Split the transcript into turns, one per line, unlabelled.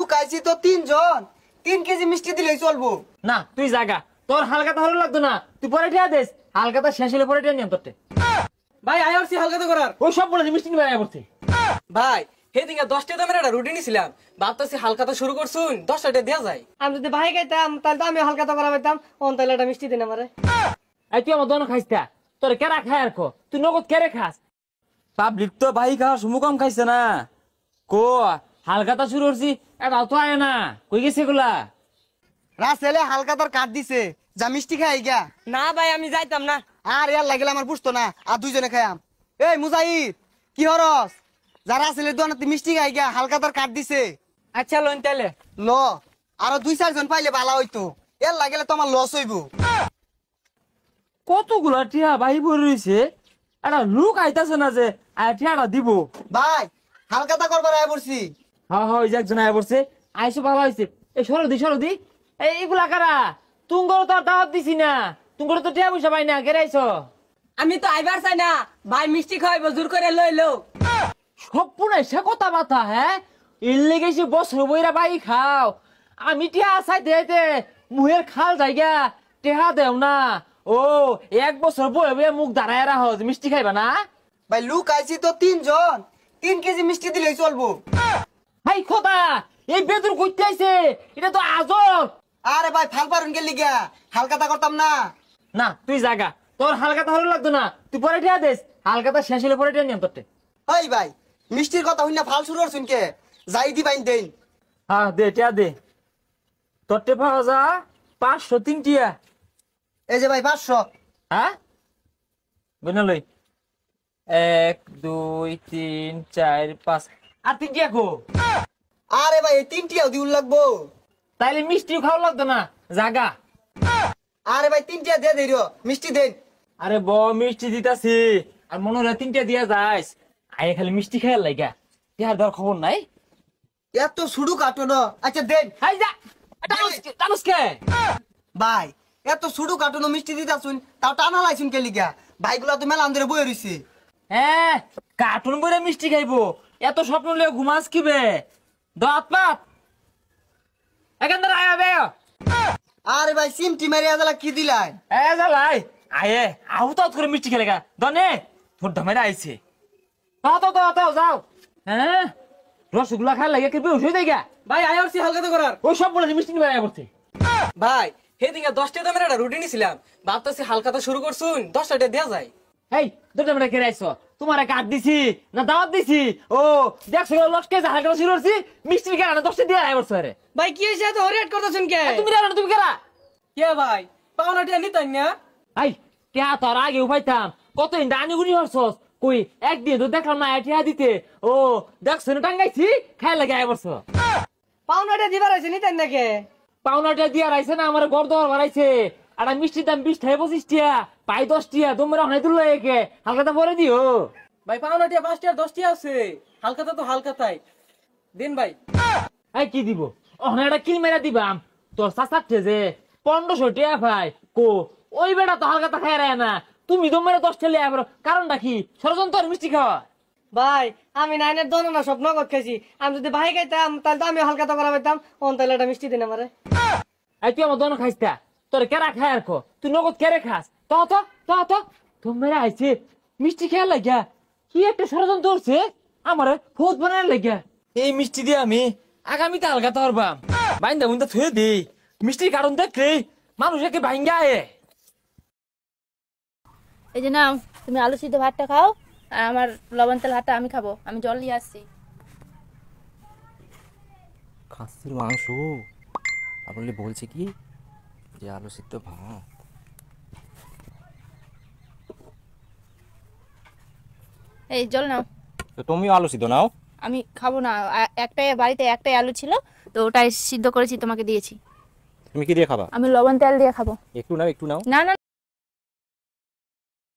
লুকাইছি তো 3 জন 3 কেজি মিষ্টি দিলেই চলবো
না তুই জাগা তোর হালকাতা ভালো লাগতো না তুই পরে ঠিয়া দেস হালকাতা শেষ হলে পরে ঠিয়া নিয়ম তোরতে
ভাই আইছি হালকাতা করার
ওই সব বলে মিষ্টি নিয়ে আয়া পড়ছে
ভাই সেদিকে 10টা দামের একটা রুটি নিছিলাম ভাবতেছি হালকাতা শুরু করছুন 10টা দেয়া যায়।
আমি যদি ভাই খাইতাম তাহলে তো আমি হালকাতা করা পাইতাম তাহলে একটা মিষ্টি দিন আমারে।
এই তুই আমার দোনো খাইছা তোর কেরা খায় আর কো তুই নগদ কেরে খাস পাবলিক তো ভাই খাওয়া সুমুকম খাইছে না কো হালকাতা শুরু করছি এটা তো আয় না কই গেছে এগুলা
রাসেলে হালকাতার কাট দিছে যা মিষ্টি খাই গা।
না ভাই আমি যাইতাম না।
আর ইয়ার লাগিলে আমার বুঝতো না আর দুইজনে খাইয়াম। এই মুজাহিদ কি হরস যারা আসলে দোকানে মিষ্টি খাই গা হালকাতার কাট দিছে।
আচ্ছা লোন তাইলে
ল আরো 2-4 জন পাইলে ভালো হইতো এর লাগিলে তো আমার লস হইব।
কতগুলা টিয়া ভাই বই রইছে এটা লুক আইতাছে না যে আয় টিয়াটা দিব
ভাই হালকাতা করবার আয় পড়ছি।
হ্যাঁ হ্যাঁ ওই যে একজন আয় পড়ছে আইসো ভালো হয়েছে এই সরদি এইগুলা কারা তুঙ্গর তো আর দাওয়াত দিছি না তুঙ্গর তো টিয়া পয়সা পাই না কেরাইছো
আমি তো আইবার চাই না ভাই মিষ্টি খাওয়াইবো জোর করে লইলো
সব পুনে সে কথা বাতা হ্যাঁ এর লেগে সে বছর বইরা বাই খাও আমি টিয়া চাই দেতে মুহের খাল জায়গা টেহা দেও না ও 1 বছর বয়ে বয়ে মুখ দাঁড়ায় রাখো মিষ্টি খাইবা না
ভাই লুকাইছি তো 3 জন 3 কেজি মিষ্টি দিলেই চলবো।
হাই খোদা এই বেদুর কইতে আইছে এটা তো আজব
আরে ভাই ফাল পারুন গেলি গা হালকাতা করতাম না।
না তুই জাগা তোর হালকাতা ভালো লাগতো না তুই পরে ঠিয়া দেস হালকাতা শেষ হলে পরে ঠিয়া নিয়ম তোরতে
ওই ভাই মিষ্টির কথা হইনা ফাল শুরু করছুন কে যাই দি বাইন দেন।
হ্যাঁ দে টিয়া দে তোরতে পাওয়া যা 503 টিয়া
এই যে ভাই 500।
হ্যাঁ বুঝনা লই 1 2 3 4 5 আর 3 টিয়া কো
আরে ভাই এই 3টিও দিউল লাগবো।
তাইলে মিষ্টি খাওয়া লাগতো না জাগা
আরে ভাই 3টিয়া দে দেইরো মিষ্টি দেন।
আরে ব মিষ্টি দিতাছি আর মনে হয় 3টা দিয়া যাইস আয় খালি মিষ্টি খাইয়া লাগা টিয়ার দর খবর নাই
এত সুড়ু কাটো না। আচ্ছা দেন
হাই যা টানুস কে
ভাই এত সুড়ু কাটো না মিষ্টি দিতাছুন তাও টানা লাইছুন কে লিগা ভাইগুলা তো মেলা আন্দরে বই রইছে।
হ্যাঁ কার্টুন বইরে মিষ্টি খাইবো এত স্বপ্ন লিয়ে ঘুমাস কিবে দাঁত পাত এখান ধরে আয় বে
আরে ভাই সিমটি মারিয়া দিলা কি দিলাই
এ জালাই আয়ে আউ তো করে মিষ্টি খেলে গা দনে তোর ধমেরা আইছে তাও যাও হ্যাঁ রসগোল্লা খাই লাগে কি বেউস হই যায়গা
ভাই আইছি হালকাতা করার
ওই সব বলে মিষ্টি নিয়ে আয়া পড়তে
ভাই সেদিকে 10টা দামের একটা রুটি নিছিলাম ভাবতেছি হালকাতা শুরু করছুন 10টা দেয়া যায়।
এই দুটো আমরা কে রাইছো তোমার কাট দিছি না দাওয়াত দিছি ও দেখছো লটকে যা হালকা শুরু করছি মিষ্টির কেনা 10টা দিয়ে আয়া পড়ছে রে
ভাই কি হইছে তো হরিয়াট করতেছেন কে
তুমি রানো তুমি কেরা
কে ভাই পাওনাটা নিতাই না
আই টিয়া তোর আগে উপাইতাম কত দানি গুনি হরছস কই একদিন তো দেখলাম না টিয়া দিতে ও দেখছো না টাঙ্গাইছি খাই লাগে আয় বছর
পাওনাটা দিবার আছে নিতেন নাকি
পাওনাটা দিয়া রাইছে না আমার গড় দর বাড়াইছে আর মিষ্টির দাম 20 টাকা 25 টাকা পাই 10 টাকা তোমরা অনেক দূর লাগে হালকাটা পরে দিও
ভাই পাওনাটা 5টা 10টা আছে হালকাতা তো হালকাতাই দিন ভাই।
এই কি দিব ওখানে একটা কিল মেরা দিবাম তোর চাচাচ্ছে যে 1500 টাকা ভাই কো ওই বেটা তো হালকাতা খাই রায় না তুমি তোমরা 10 টাকা লিয়া কারণটা কি ষড়যন্ত্র মিষ্টি খাওয়া
ভাই আমি নাইনের দোনো না সব নগদ খাইছি আমি যদি ভাই খাইতাম তাহলে তো আমি হালকাতা করা পাইতাম তাহলে একটা মিষ্টি দিন আমারে।
এই তুই আমার দোনো খাইস্তা তোর কেরা খায় আর কো তুই নগদ কেরে খাস তো তোমরা আইছে মিষ্টি খেয়াল লাগিয়া কি একটা ষড়যন্ত্র করছে আমার ভূত বানায় লাগিয়া এই মিষ্টি দিয়ে আমি আগামীতে হালকাতা হরবাম বাইন্দা বুন্দা থুয়ে দিই মিষ্টির কারণ দেখলে মানুষ একে ভাঙ্গা আয়ে
এই যে নাও তুমি আলু সিদ্ধ ভাতটা খাও আর আমার লবণ তেল ভাতটা আমি খাবো আমি জল নিয়ে আসছি
খাসির মাংস আপনি বলছে কি যে আলু সিদ্ধ ভাত
এই জল নাও
তো তুমিও আলু সিদ্ধ নাও
আমি খাবো না একটাই বাড়িতে একটাই আলু ছিল তো ওটাই সিদ্ধ করেছি তোমাকে দিয়েছি
তুমি কি দিয়ে খাবা
আমি লবণ তেল দিয়ে খাবো
একটু নাও
না না